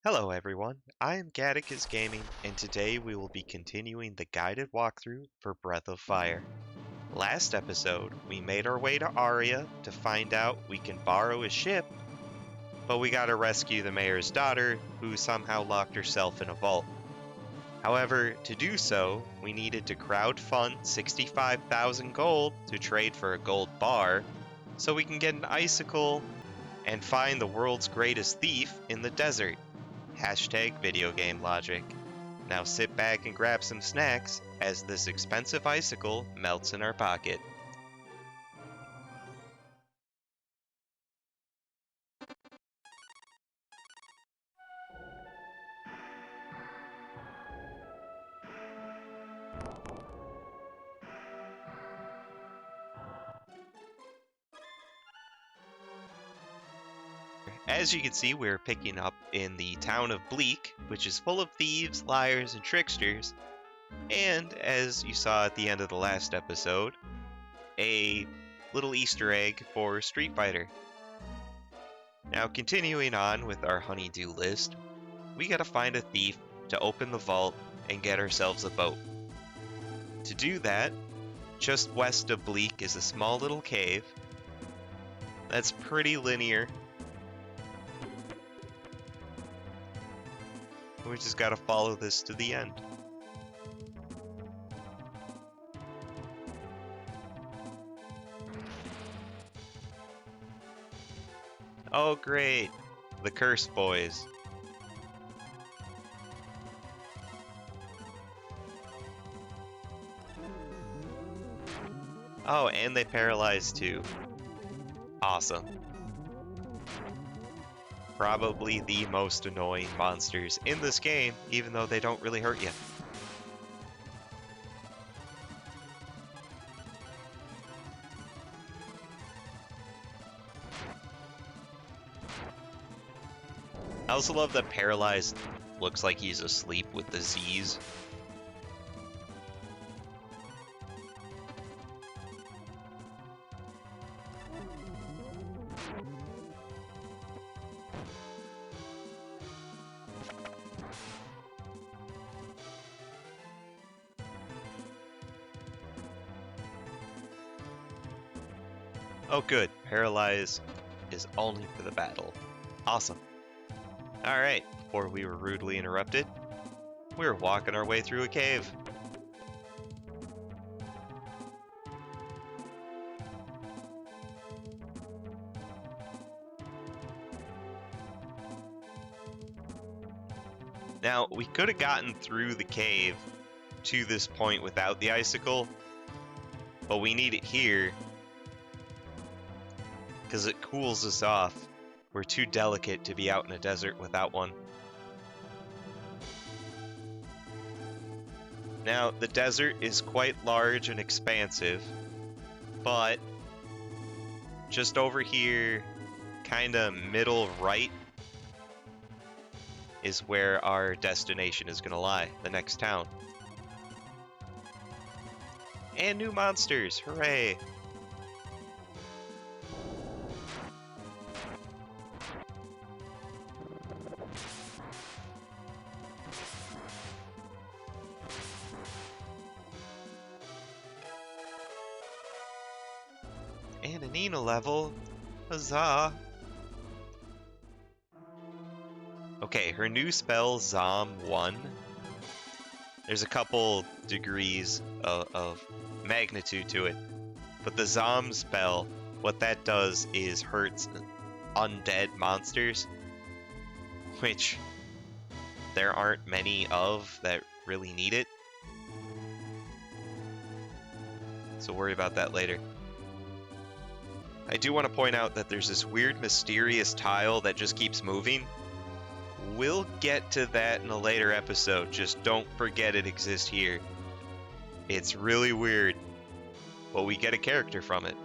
Hello everyone, I am Gattakus Gaming, and today we will be continuing the guided walkthrough for Breath of Fire. Last episode, we made our way to Aria to find out we can borrow a ship, but we gotta rescue the mayor's daughter, who somehow locked herself in a vault. However, to do so, we needed to crowdfund 65,000 gold to trade for a gold bar, so we can get an icicle and find the world's greatest thief in the desert. Hashtag video game logic. Now sit back and grab some snacks as this expensive icicle melts in our pocket. As you can see, we're picking up in the town of Bleak, which is full of thieves, liars, and tricksters. And as you saw at the end of the last episode, a little Easter egg for Street Fighter. Now, continuing on with our honeydew list, we gotta find a thief to open the vault and get ourselves a boat. To do that, just west of Bleak is a small little cave. That's pretty linear. We just gotta follow this to the end. Oh great, the Curse Boys. Oh, and they paralyze too. Awesome. Probably the most annoying monsters in this game, even though they don't really hurt you. I also love that Paralyzed looks like he's asleep with the Z's. Oh good, Paralyze is only for the battle. Awesome. Alright, before we were rudely interrupted, we were walking our way through a cave. Now, we could have gotten through the cave to this point without the icicle, but we need it here because it cools us off. We're too delicate to be out in a desert without one. Now, the desert is quite large and expansive, but just over here, kinda middle right, is where our destination is gonna lie, the next town. And new monsters, hooray! And an Nina level, huzzah! Okay, her new spell, Zom 1. There's a couple degrees of magnitude to it, but the Zom spell, what that does is hurts undead monsters, which there aren't many of that really need it. So worry about that later. I do want to point out that there's this weird mysterious tile that just keeps moving. We'll get to that in a later episode, just don't forget it exists here. It's really weird, but we get a character from it.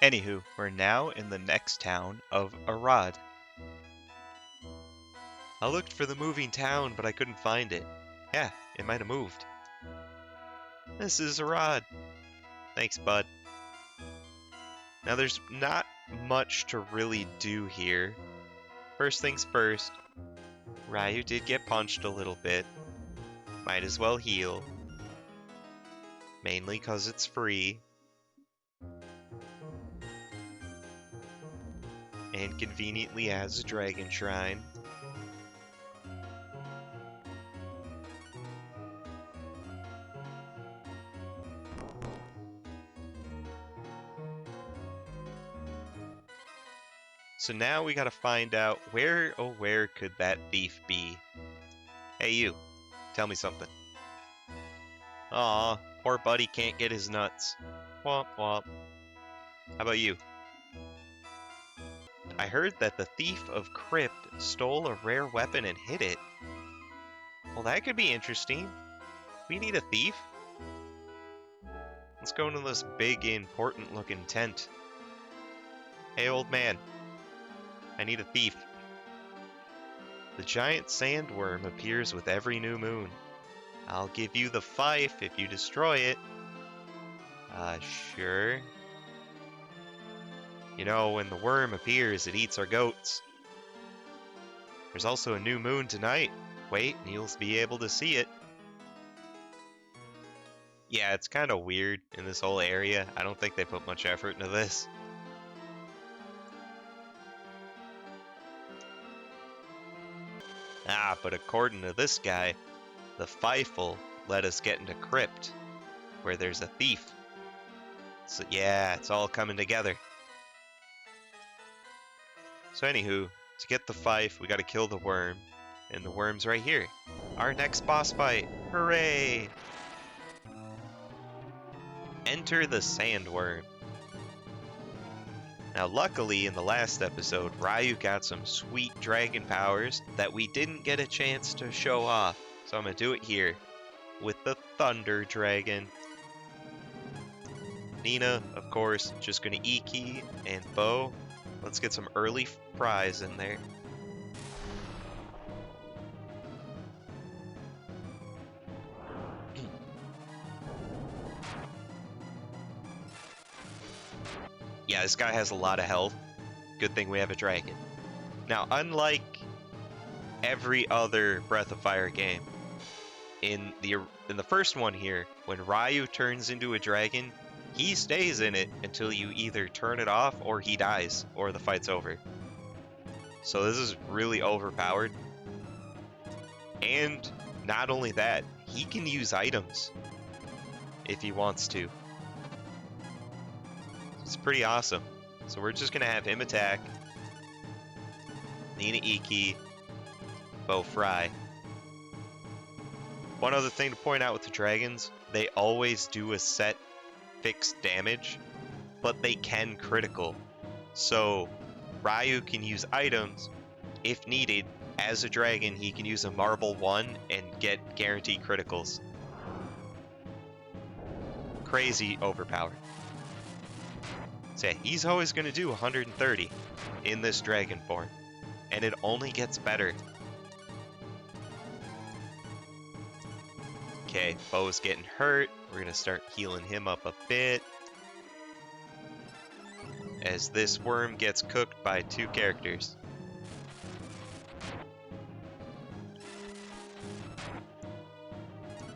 Anywho, we're now in the next town of Arad. I looked for the moving town, but I couldn't find it. Yeah, it might have moved. This is Arad. Thanks, bud. Now there's not much to really do here. First things first, Ryu did get punched a little bit. Might as well heal. Mainly because it's free. And conveniently has a dragon shrine. So now we gotta find out where, oh where could that thief be? Hey you, tell me something. Aw, poor buddy can't get his nuts. Womp womp. How about you? I heard that the thief of Krypt stole a rare weapon and hid it. Well, that could be interesting. We need a thief. Let's go into this big, important looking tent. Hey old man, I need a thief. The giant sandworm appears with every new moon. I'll give you the fife if you destroy it. Sure. You know, when the worm appears, it eats our goats. There's also a new moon tonight. Wait, and you'll be able to see it. Yeah, it's kind of weird in this whole area. I don't think they put much effort into this. Ah, but according to this guy, the fife will let us get into Krypt, where there's a thief. So yeah, it's all coming together. So anywho, to get the fife, we gotta kill the worm. And the worm's right here. Our next boss fight! Hooray! Enter the sandworm. Now luckily in the last episode, Ryu got some sweet dragon powers that we didn't get a chance to show off. So I'm gonna do it here with the thunder dragon. Nina, of course, just gonna E-key and bow. Let's get some early fries in there. Yeah, this guy has a lot of health. Good thing we have a dragon. Now, unlike every other Breath of Fire game, in the first one here, when Ryu turns into a dragon, he stays in it until you either turn it off or he dies, or the fight's over. So this is really overpowered. And not only that, he can use items if he wants to. It's pretty awesome. So we're just gonna have him attack, Nina E-key, bow fry. One other thing to point out with the dragons, they always do a set fixed damage, but they can critical. So Ryu can use items if needed. As a dragon, he can use a marble 1 and get guaranteed criticals. Crazy overpowered. So yeah, he's always going to do 130 in this dragon form, and it only gets better. Okay, Bo's getting hurt. We're going to start healing him up a bit, as this worm gets cooked by 2 characters.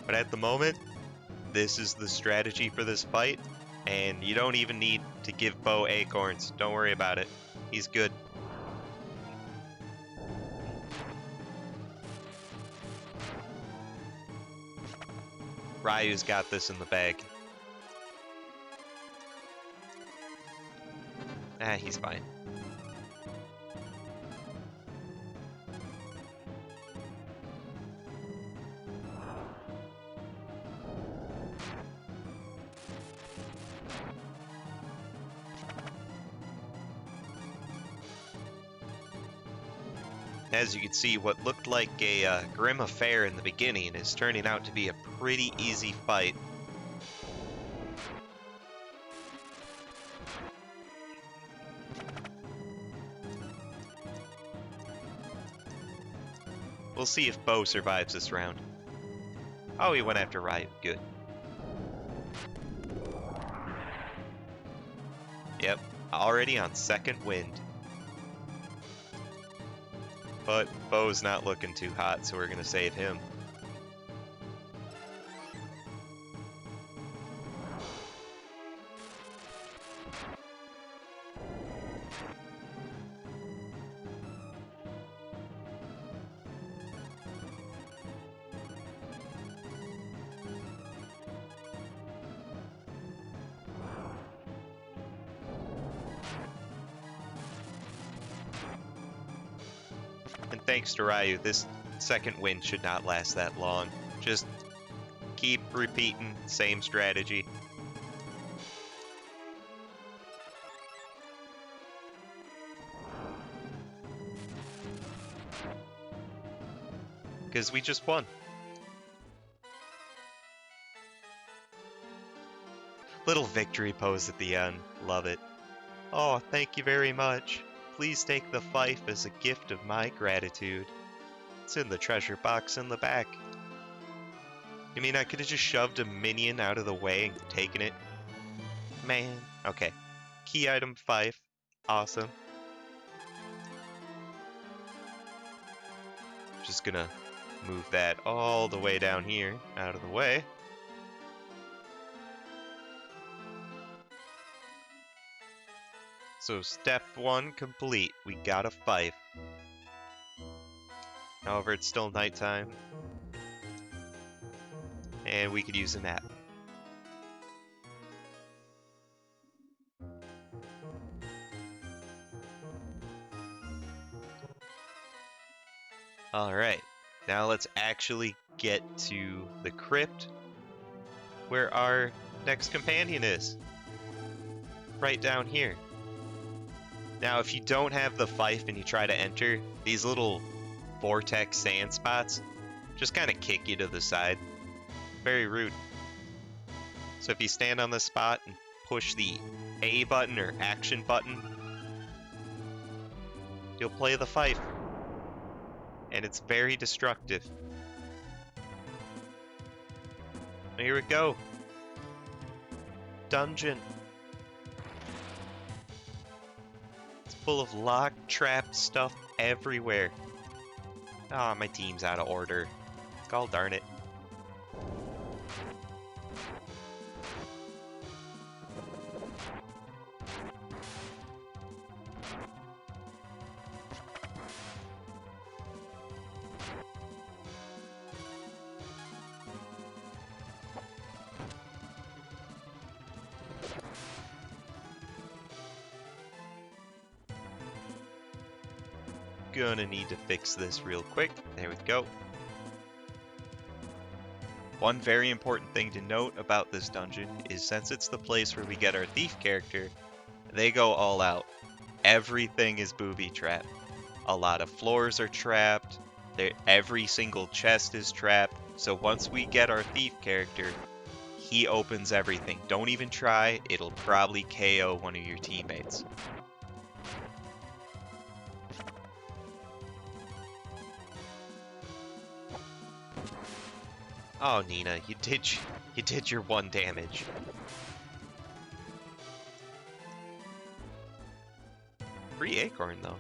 But at the moment, this is the strategy for this fight, and you don't even need to give Bo acorns. Don't worry about it. He's good. Ryu's got this in the bag. Ah, he's fine. As you can see, what looked like a grim affair in the beginning is turning out to be a pretty easy fight. We'll see if Bo survives this round. Oh, he went after Ryu. Good. Yep, already on second wind. But Bo's not looking too hot, so we're gonna save him. And thanks to Ryu, this second win should not last that long. Just keep repeating, same strategy. Because we just won. Little victory pose at the end. Love it. Oh, thank you very much. Please take the fife as a gift of my gratitude. It's in the treasure box in the back. You mean I could have just shoved a minion out of the way and taken it? Man. Okay. Key item fife. Awesome. Just gonna move that all the way down here, out of the way. So step 1 complete. We got a fife. However, it's still nighttime. And we could use a nap. Alright, now let's actually get to the crypt where our next companion is. Right down here. Now, if you don't have the fife and you try to enter, these little vortex sand spots just kind of kick you to the side. Very rude. So if you stand on the spot and push the A button or action button, you'll play the fife. And it's very destructive. Here we go. Dungeon. It's full of locked, trapped stuff everywhere. Ah, my team's out of order. God darn it. Gonna need to fix this real quick. There we go. One very important thing to note about this dungeon is since it's the place where we get our thief character, they go all out. Everything is booby trapped. A lot of floors are trapped. Every single chest is trapped. So once we get our thief character, he opens everything. Don't even try. It'll probably KO one of your teammates. Oh, Nina, you did your 1 damage. Free acorn, though.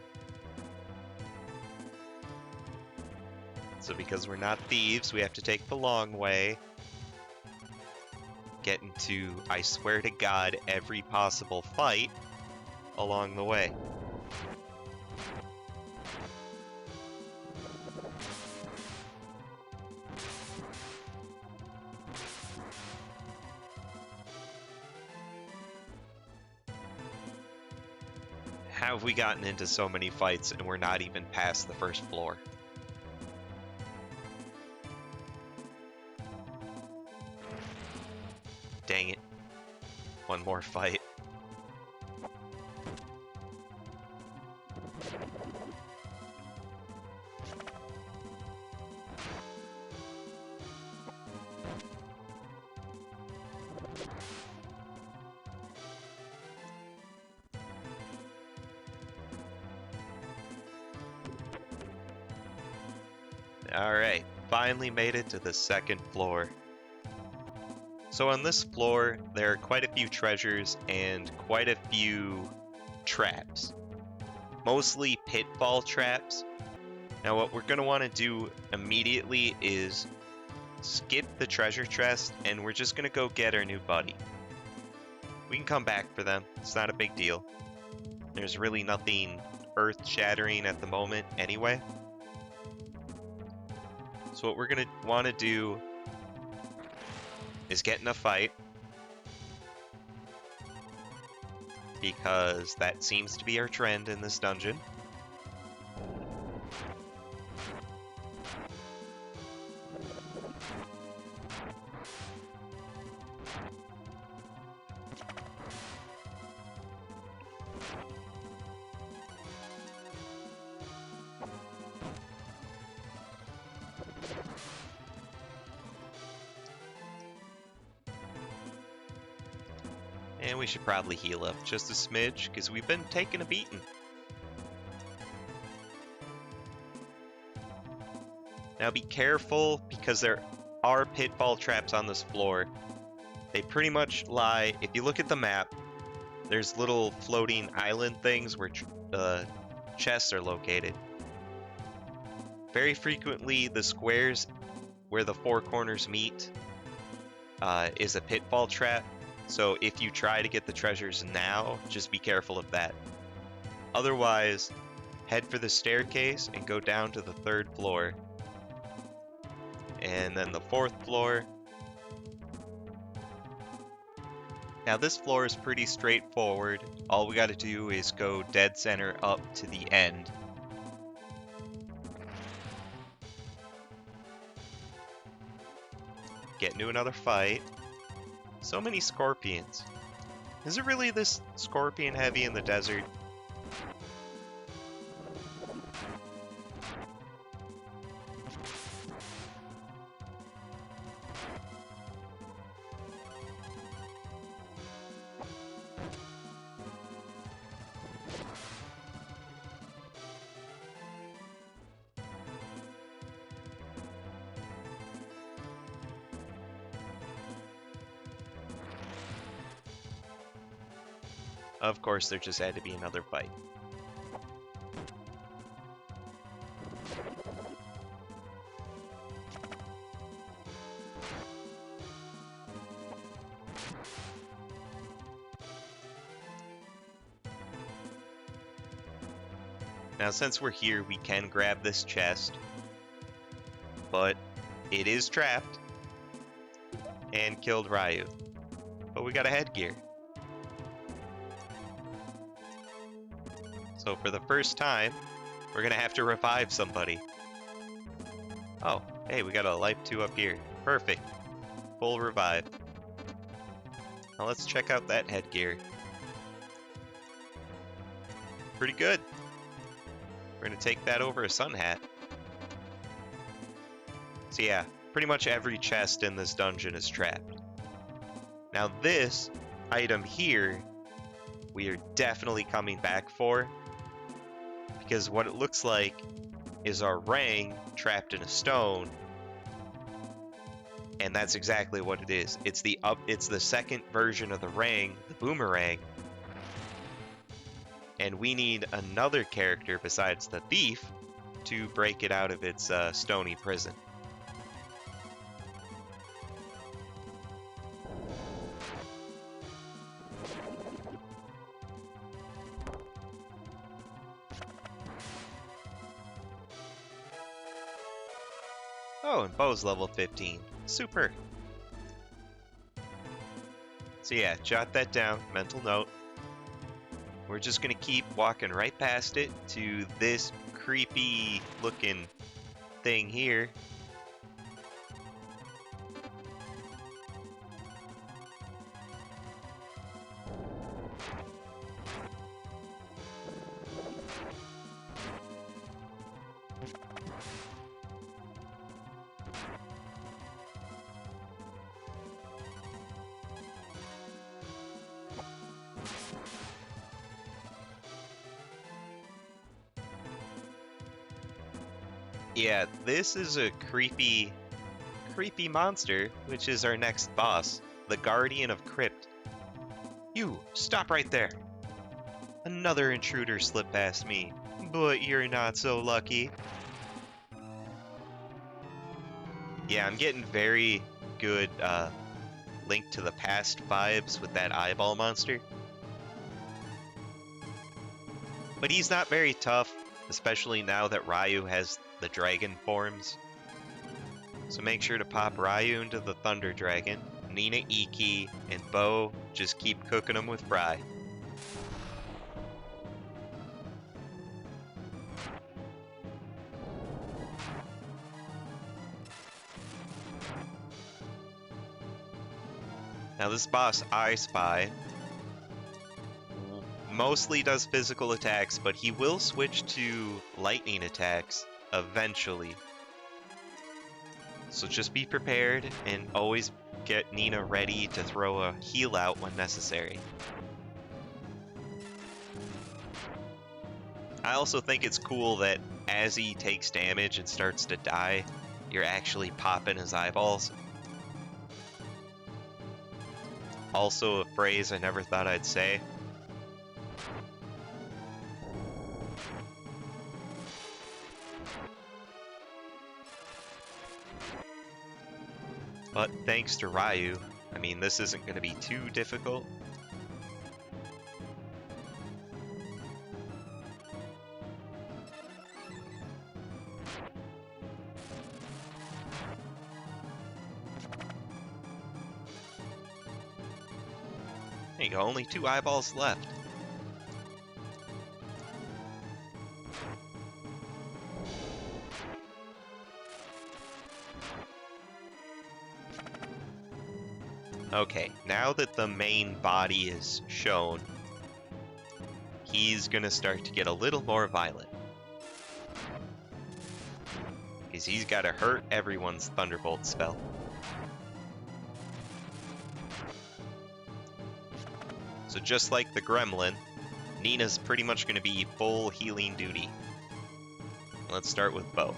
So because we're not thieves, we have to take the long way. Get into, I swear to God, every possible fight along the way. How have we gotten into so many fights and we're not even past the first floor? Dang it. One more fight. Alright, finally made it to the second floor. So on this floor, there are quite a few treasures and quite a few traps. Mostly pitfall traps. Now what we're going to want to do immediately is skip the treasure chest, and we're just going to go get our new buddy. We can come back for them. It's not a big deal. There's really nothing earth-shattering at the moment anyway. So what we're going to want to do is get in a fight, because that seems to be our trend in this dungeon. And we should probably heal up just a smidge, because we've been taking a beating. Now be careful, because there are pitfall traps on this floor. They pretty much lie, if you look at the map, there's little floating island things where chests are located. Very frequently, the squares where the four corners meet is a pitfall trap. So if you try to get the treasures now, just be careful of that. Otherwise, head for the staircase and go down to the 3rd floor. And then the 4th floor. Now this floor is pretty straightforward. All we gotta do is go dead center up to the end. Get into another fight. So many scorpions. Is it really this scorpion heavy in the desert? Of course, there just had to be another fight. Now, since we're here, we can grab this chest, but it is trapped and killed Ryu. But we got a headgear. So for the first time, we're gonna have to revive somebody. Oh, hey, we got a life 2 up here. Perfect. Full revive. Now let's check out that headgear. Pretty good. We're gonna take that over a sun hat. So yeah, pretty much every chest in this dungeon is trapped. Now this item here, we are definitely coming back for, because what it looks like is our ring trapped in a stone, and that's exactly what it is. It's the second version of the ring, the boomerang, and we need another character besides the thief to break it out of its stony prison. Oh, and Bo's level 15. Super. So yeah, jot that down, mental note. We're just gonna keep walking right past it to this creepy looking thing here. Yeah, this is a creepy monster, which is our next boss, the Guardian of Krypt. You, stop right there! Another intruder slipped past me, but you're not so lucky. Yeah, I'm getting very good Link to the Past vibes with that eyeball monster. But he's not very tough, especially now that Ryu has the dragon forms. So make sure to pop Ryu into the Thunder Dragon, Nina Iki, and Bo just keep cooking them with fry. Now this boss, I Spy, mostly does physical attacks, but he will switch to lightning attacks eventually. So just be prepared and always get Nina ready to throw a heal out when necessary. I also think it's cool that as he takes damage and starts to die, you're actually popping his eyeballs. Also a phrase I never thought I'd say. But thanks to Ryu, I mean, this isn't going to be too difficult. There you go, only 2 eyeballs left. Okay, now that the main body is shown, he's gonna start to get a little more violent. Because he's gotta hurt everyone's Thunderbolt spell. So just like the Gremlin, Nina's pretty much gonna be full healing duty. Let's start with Bo.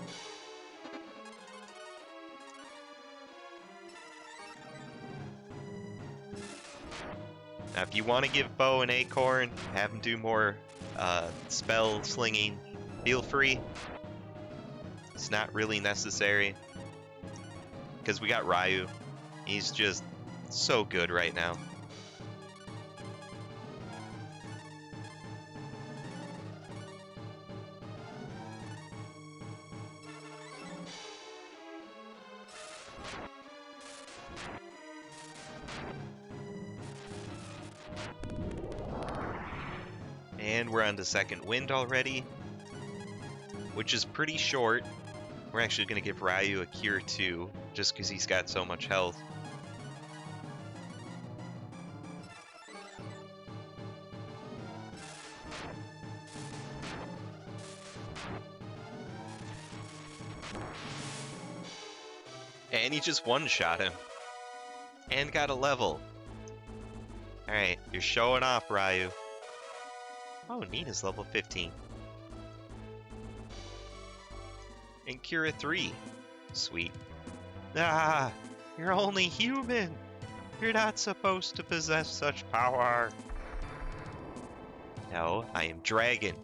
Now, if you want to give Bo an acorn, have him do more spell slinging, feel free. It's not really necessary. Because we got Ryu. He's just so good right now. And we're on to second wind already, which is pretty short. We're actually going to give Ryu a cure too, just because he's got so much health. And he just one-shot him. And got a level. Alright, you're showing off, Ryu. Oh, Nina's level 15. And Cura 3. Sweet. Ah, you're only human. You're not supposed to possess such power. No, I am dragon.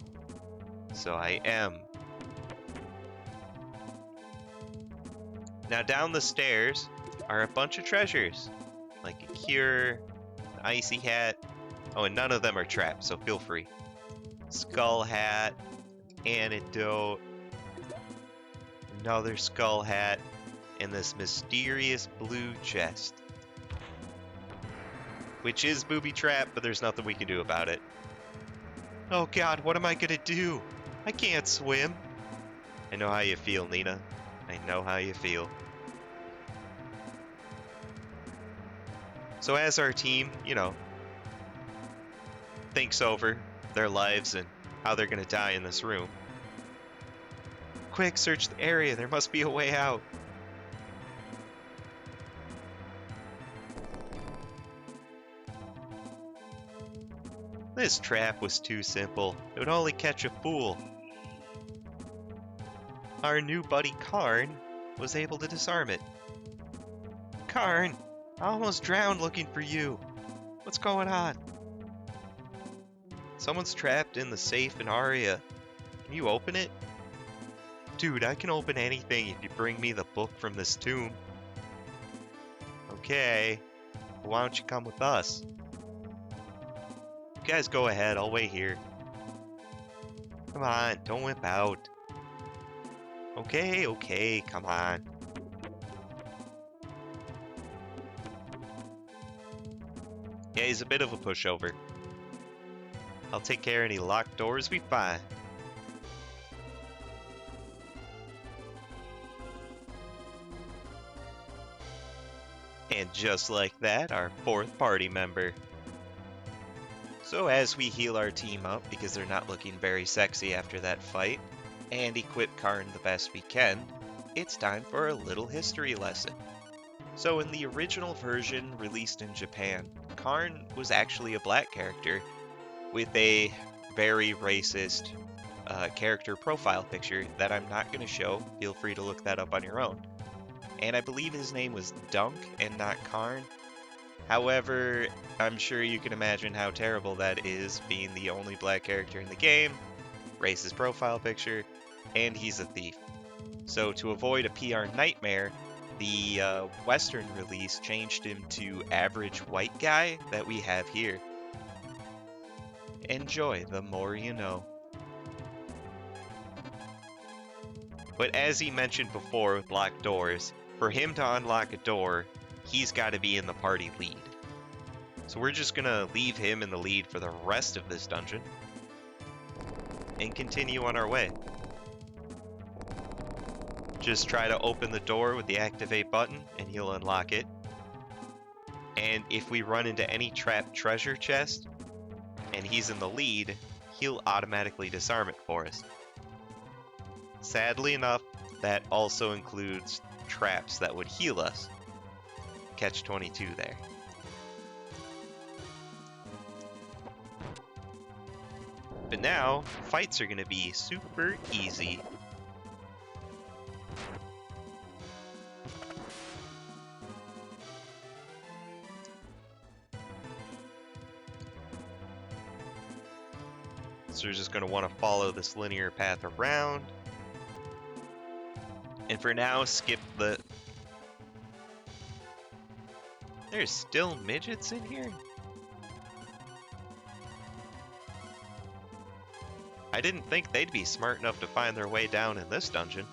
So I am. Now down the stairs are a bunch of treasures. Like a cure, an icy hat. Oh, and none of them are trapped, so feel free. Skull hat, antidote, another skull hat, and this mysterious blue chest. Which is booby trap, but there's nothing we can do about it. Oh god, what am I gonna do? I can't swim. I know how you feel, Nina. I know how you feel. So as our team, you know, thinks over their lives and how they're gonna die in this room. Quick, search the area. There must be a way out. This trap was too simple. It would only catch a fool. Our new buddy Karn was able to disarm it. Karn, I almost drowned looking for you. What's going on? Someone's trapped in the safe in Aria. Can you open it? Dude, I can open anything if you bring me the book from this tomb. Okay. Why don't you come with us? You guys go ahead, I'll wait here. Come on, don't whip out. Okay, come on. Yeah, he's a bit of a pushover. I'll take care of any locked doors we find. And just like that, our fourth party member. So as we heal our team up, because they're not looking very sexy after that fight, and equip Karn the best we can, it's time for a little history lesson. So in the original version released in Japan, Karn was actually a black character with a very racist character profile picture that I'm not going to show. Feel free to look that up on your own. And I believe his name was Dunk and not Karn. However, I'm sure you can imagine how terrible that is, being the only black character in the game, racist profile picture, and he's a thief. So to avoid a PR nightmare, the Western release changed him to average white guy that we have here. Enjoy, the more you know. But as he mentioned before with locked doors, for him to unlock a door, he's got to be in the party lead. So we're just gonna leave him in the lead for the rest of this dungeon and continue on our way. Just try to open the door with the activate button and he'll unlock it. And if we run into any trapped treasure chest and he's in the lead, he'll automatically disarm it for us. Sadly enough, that also includes traps that would heal us. Catch 22 there. But now, fights are going to be super easy. So we're just going to want to follow this linear path around. And for now, skip the... There's still midgets in here? I didn't think they'd be smart enough to find their way down in this dungeon.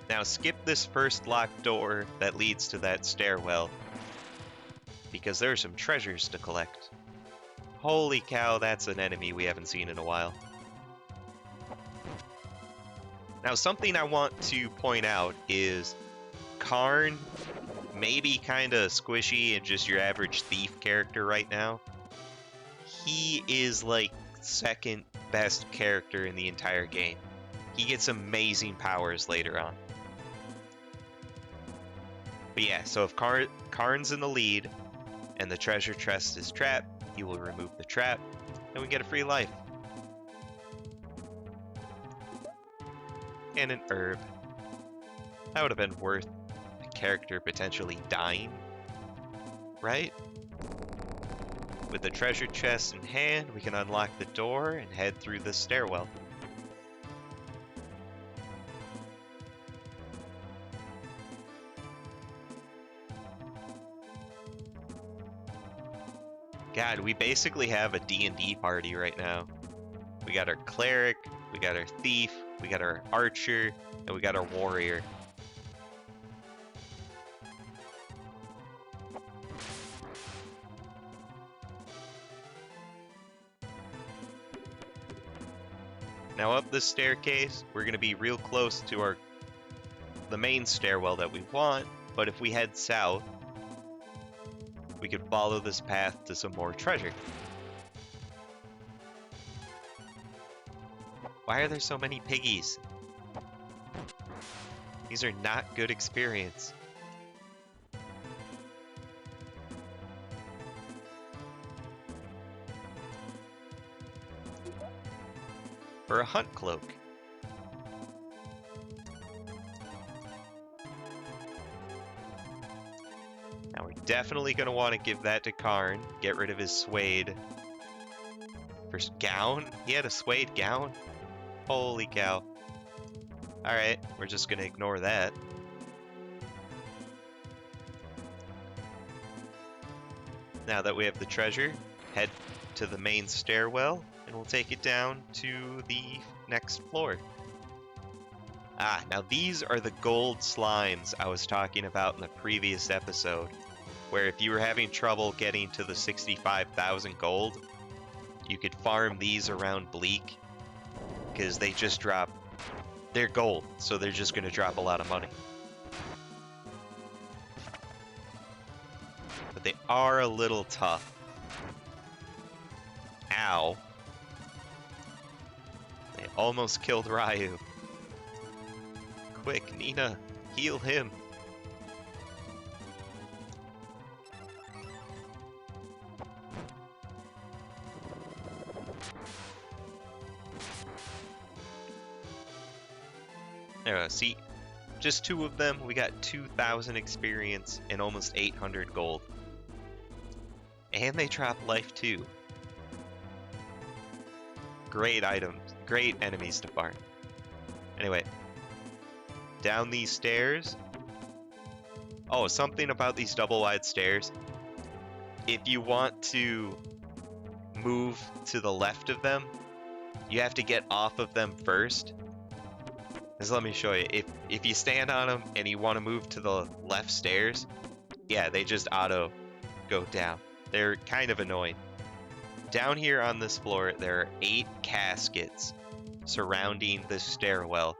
Now skip this first locked door that leads to that stairwell, because there are some treasures to collect. Holy cow, that's an enemy we haven't seen in a while. Now something I want to point out is Karn may be kind of squishy and just your average thief character right now. He is like second best character in the entire game. He gets amazing powers later on. But yeah, so if Karn's in the lead and the treasure chest is trapped, he will remove the trap and we get a free life. And an herb. That would have been worth a character potentially dying, right? With the treasure chest in hand, we can unlock the door and head through the stairwell. God, we basically have a D&D party right now. We got our cleric, we got our thief, we got our archer, and we got our warrior. Now up this staircase, we're going to be real close to the main stairwell that we want, but if we head south, we could follow this path to some more treasure. Why are there so many piggies? These are not good experience. For a hunt cloak. Definitely going to want to give that to Karn. Get rid of his suede. For gown? He had a suede gown? Holy cow. Alright, we're just going to ignore that. Now that we have the treasure, head to the main stairwell, and we'll take it down to the next floor. Ah, now these are the gold slimes I was talking about in the previous episode, where if you were having trouble getting to the 65,000 gold, you could farm these around Bleak, because they just drop, they're gold, so they're just going to drop a lot of money. But they are a little tough. Ow. They almost killed Ryu. Quick, Nina, heal him. There, see, just 2 of them, we got 2,000 experience and almost 800 gold. And they drop life too. Great items, great enemies to farm. Anyway, down these stairs. Oh, something about these double wide stairs. If you want to move to the left of them, you have to get off of them first. Just let me show you. If you stand on them and you want to move to the left stairs, yeah, they just auto go down. They're kind of annoying. Down here on this floor, there are 8 caskets surrounding this stairwell.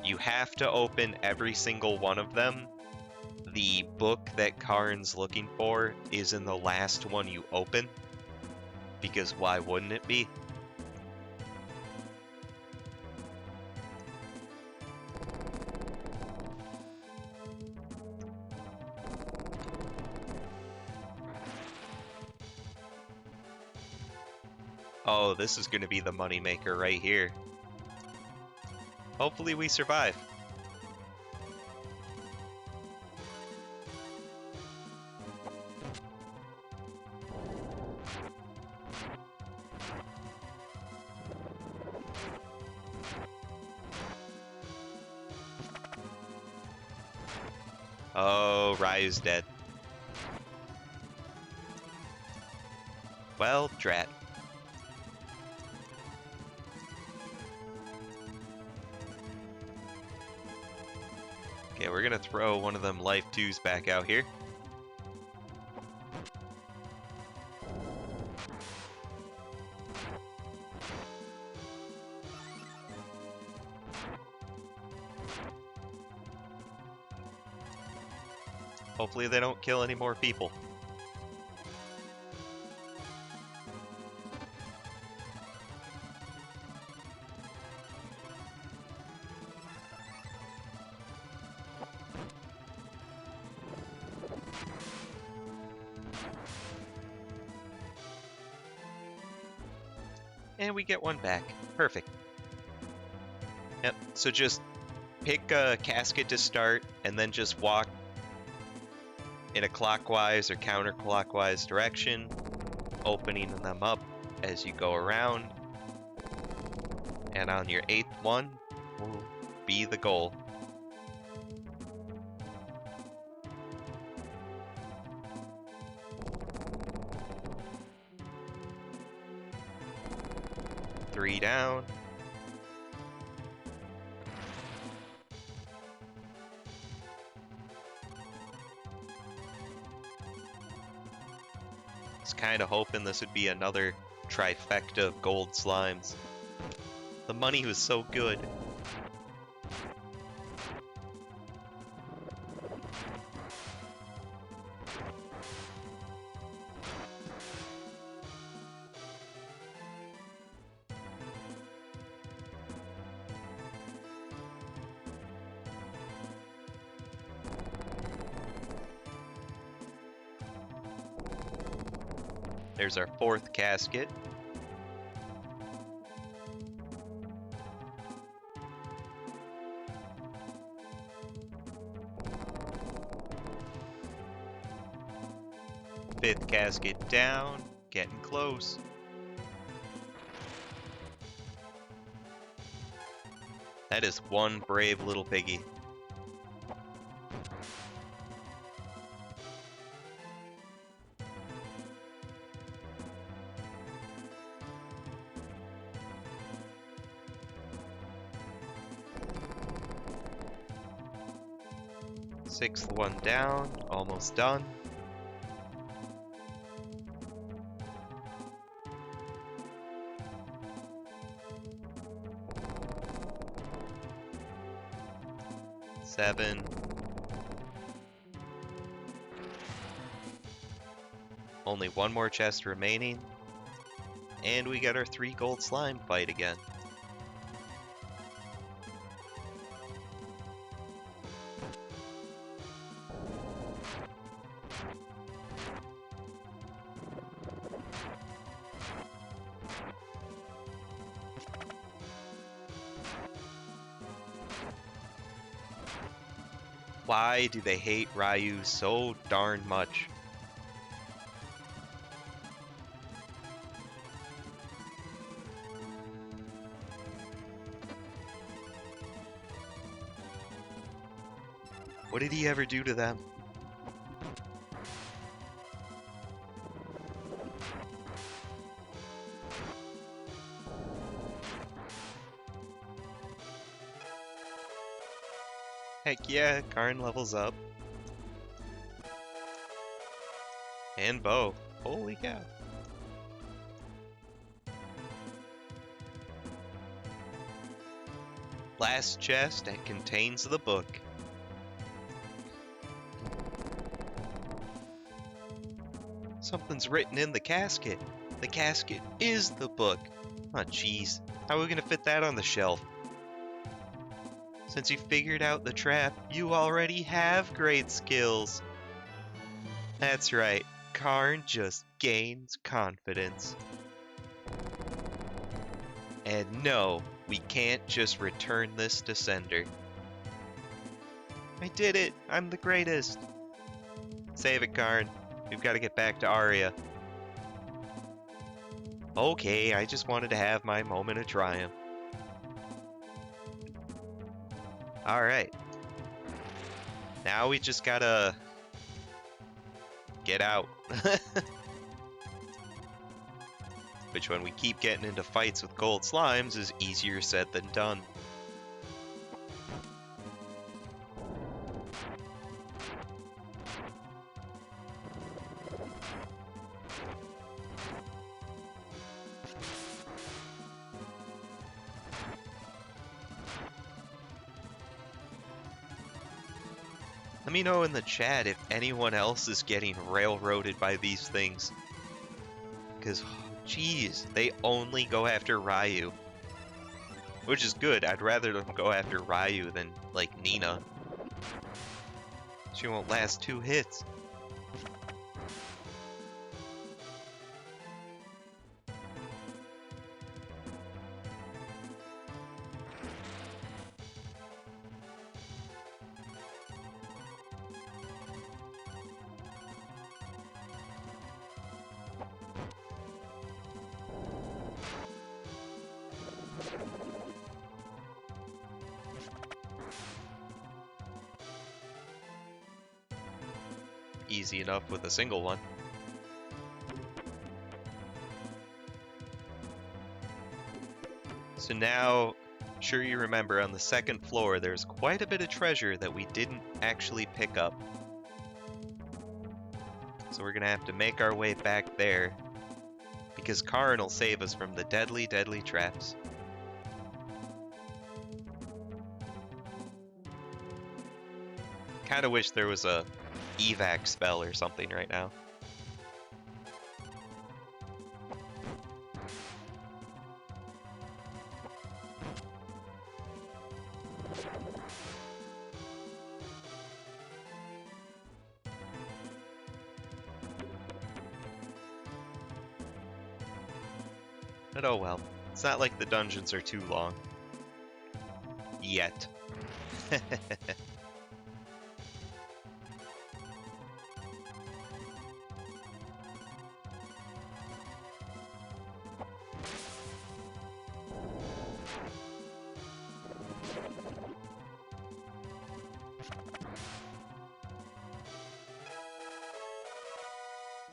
You have to open every single one of them. The book that Karn's looking for is in the last one you open, because why wouldn't it be? Oh, this is going to be the moneymaker right here. Hopefully we survive. Oh, Ryu's dead. Well, drat. Okay, we're gonna throw one of them life 2s back out here. Hopefully they don't kill any more people. And we get one back. Perfect. Yep, so just pick a casket to start, and then just walk in a clockwise or counterclockwise direction, opening them up as you go around. And on your 8th one will be the goal. Three down. Was kind of hoping this would be another trifecta of gold slimes. The money was so good. There's our 4th casket. Fifth casket down. Getting close. That is one brave little piggy. Sixth one down, almost done. Seven. Only one more chest remaining. And we get our 3 gold slime fight again. Why do they hate Ryu so darn much? What did he ever do to them? Heck yeah, Karn levels up. And Bo. Holy cow. Last chest that contains the book. Something's written in the casket. The casket is the book. Oh jeez, how are we gonna fit that on the shelf? Since you figured out the trap, you already have great skills. That's right, Karn just gains confidence. And no, we can't just return this to sender. I did it! I'm the greatest! Save it, Karn. We've got to get back to Arya. Okay, I just wanted to have my moment of triumph. Alright. Now we just gotta get out. Which, when we keep getting into fights with gold slimes, is easier said than done. Let me know in the chat if anyone else is getting railroaded by these things. Because, geez, they only go after Ryu. Which is good. I'd rather them go after Ryu than, like, Nina. She won't last 2 hits. Easy enough with a single one. So now, I'm sure you remember on the 2nd floor there's quite a bit of treasure that we didn't actually pick up. So we're gonna have to make our way back there, because Karn will save us from the deadly, deadly traps. Kinda wish there was a evac spell or something right now. But oh well. It's not like the dungeons are too long. Yet.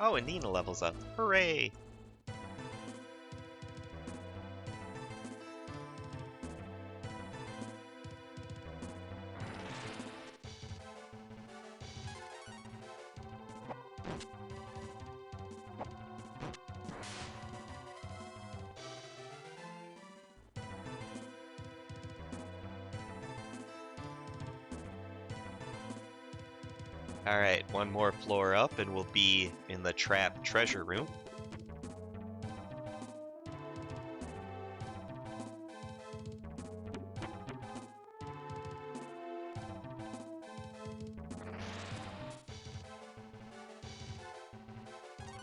Oh, and Nina levels up. Hooray! Alright, one more floor up and we'll be in the trap treasure room.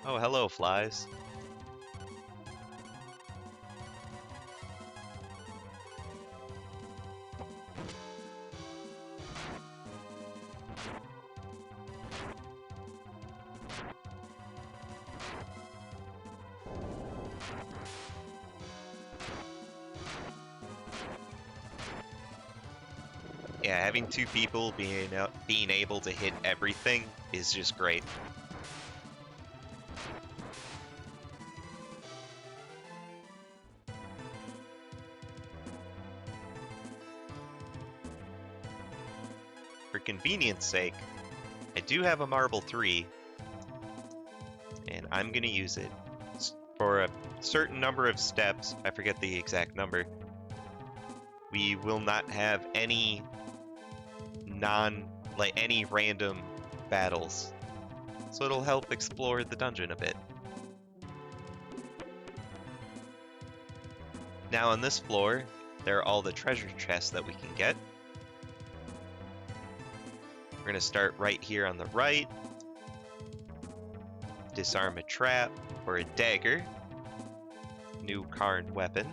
Oh, hello, flies. Yeah, having two people being able to hit everything is just great. For convenience sake, I do have a marble 3, and I'm gonna use it. For a certain number of steps, I forget the exact number, we will not have any any random battles. So it'll help explore the dungeon a bit. Now on this floor, there are all the treasure chests that we can get. We're gonna start right here on the right. Disarm a trap or a dagger. New Karn weapon.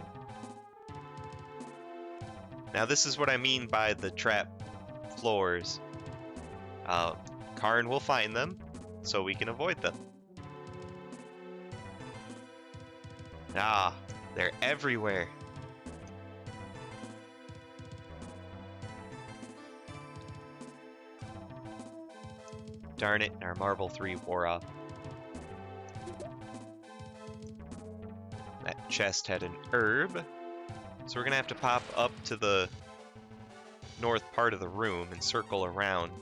Now this is what I mean by the trap floors. Karn will find them, so we can avoid them. Ah, they're everywhere. Darn it, our marble 3 wore off. That chest had an herb, so we're gonna have to pop up to the north part of the room and circle around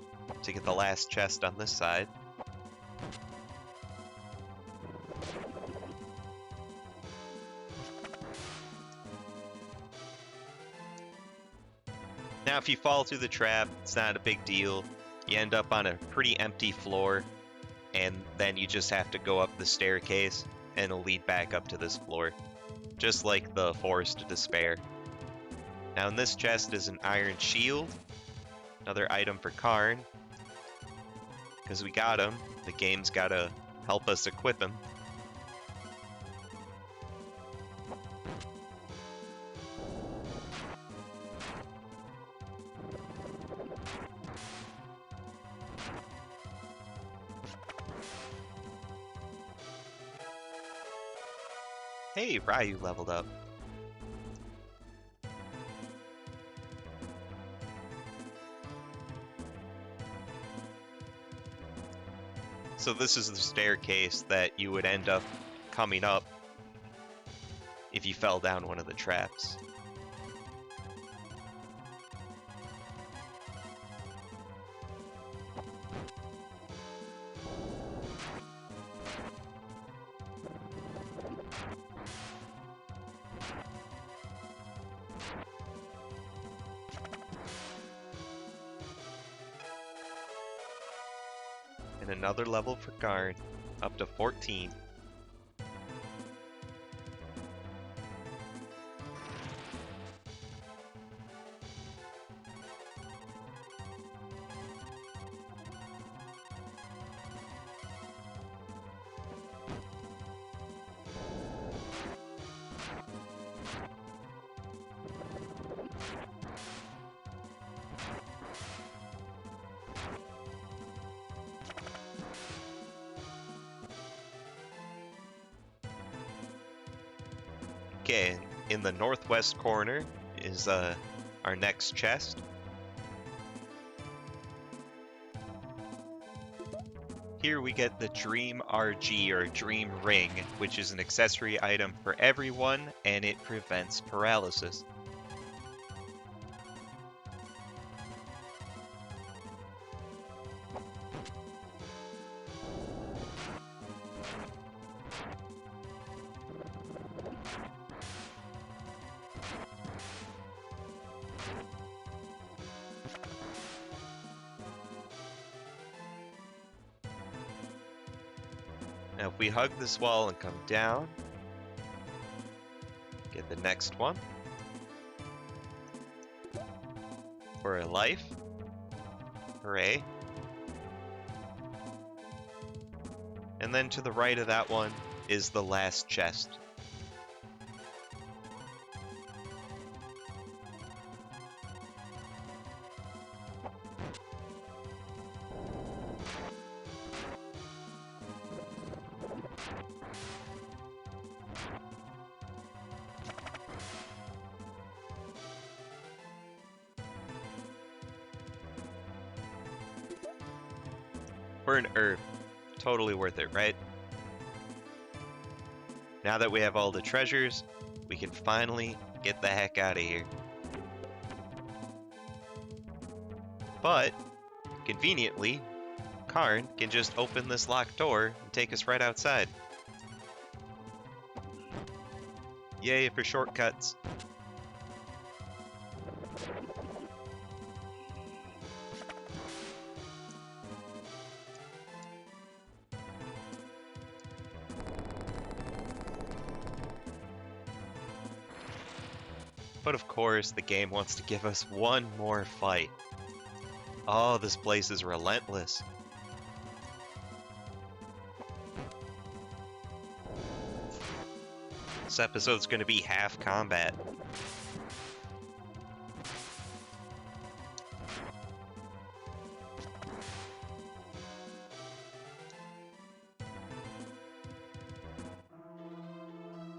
to get the last chest on this side. Now if you fall through the trap, it's not a big deal. You end up on a pretty empty floor, and then you just have to go up the staircase and it'll lead back up to this floor. Just like the Forest of Despair. Now in this chest is an iron shield, another item for Karn. Because we got him, the game's gotta help us equip him. Hey, Ryu leveled up. So this is the staircase that you would end up coming up if you fell down one of the traps. And another level for Karn, up to 14. Okay, in the northwest corner is our next chest. here we get the Dream RG, or Dream Ring, which is an accessory item for everyone, and it prevents paralysis. Now if we hug this wall and come down, get the next one. For a life. Hooray. And then to the right of that one is the last chest. For an herb. Totally worth it, right? Now that we have all the treasures, we can finally get the heck out of here. But, conveniently, Karn can just open this locked door and take us right outside. Yay for shortcuts. But of course, the game wants to give us one more fight. Oh, this place is relentless. This episode's going to be half combat.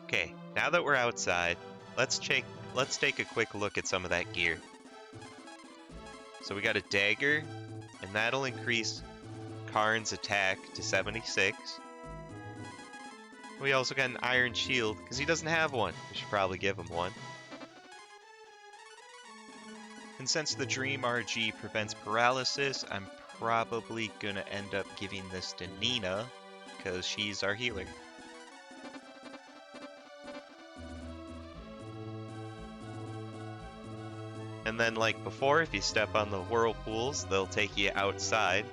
Okay, now that we're outside, let's take a quick look at some of that gear. So we got a dagger, and that'll increase Karn's attack to 76. We also got an iron shield, because he doesn't have one. We should probably give him one. And since the Dream RG prevents paralysis, I'm probably gonna end up giving this to Nina, because she's our healer. And then, like before, if you step on the whirlpools, they'll take you outside.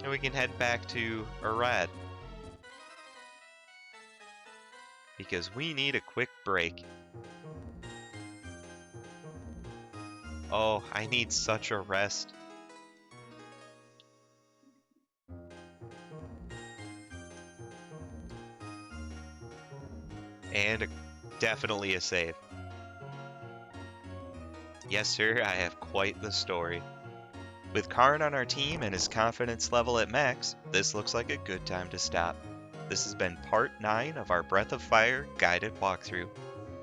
And we can head back to Arad. Because we need a quick break. Oh, I need such a rest. And definitely a save. Yes, sir, I have quite the story. With Karn on our team and his confidence level at max, this looks like a good time to stop. This has been part 9 of our Breath of Fire guided walkthrough.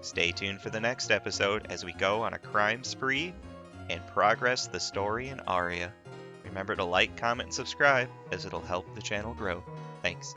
Stay tuned for the next episode as we go on a crime spree and progress the story in Aria. Remember to like, comment, and subscribe as it'll help the channel grow. Thanks.